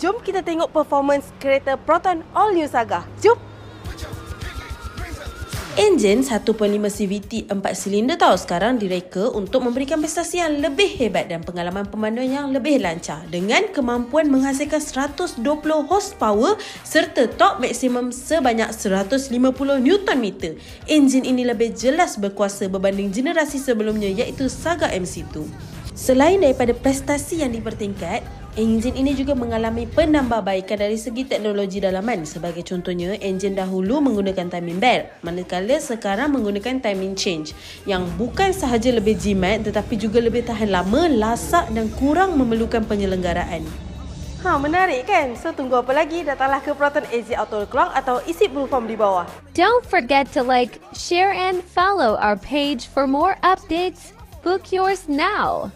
Jom kita tengok performance kereta Proton All New Saga. Jom! Enjin 1.5 CVT 4 silinder sekarang direka untuk memberikan prestasi yang lebih hebat dan pengalaman pemanduan yang lebih lancar dengan kemampuan menghasilkan 120 horsepower serta torque maksimum sebanyak 150 Nm. Enjin ini lebih jelas berkuasa berbanding generasi sebelumnya iaitu Saga MC2. Selain daripada prestasi yang dipertingkat, enjin ini juga mengalami penambahbaikan dari segi teknologi dalaman. Sebagai contohnya, enjin dahulu menggunakan timing belt, manakala sekarang menggunakan timing change yang bukan sahaja lebih jimat tetapi juga lebih tahan lama, lasak dan kurang memerlukan penyelenggaraan. Menarik kan? So tunggu apa lagi? Datanglah ke Proton AZ Auto Clock atau isi full form di bawah. Don't forget to like, share and follow our page for more updates. Book yours now.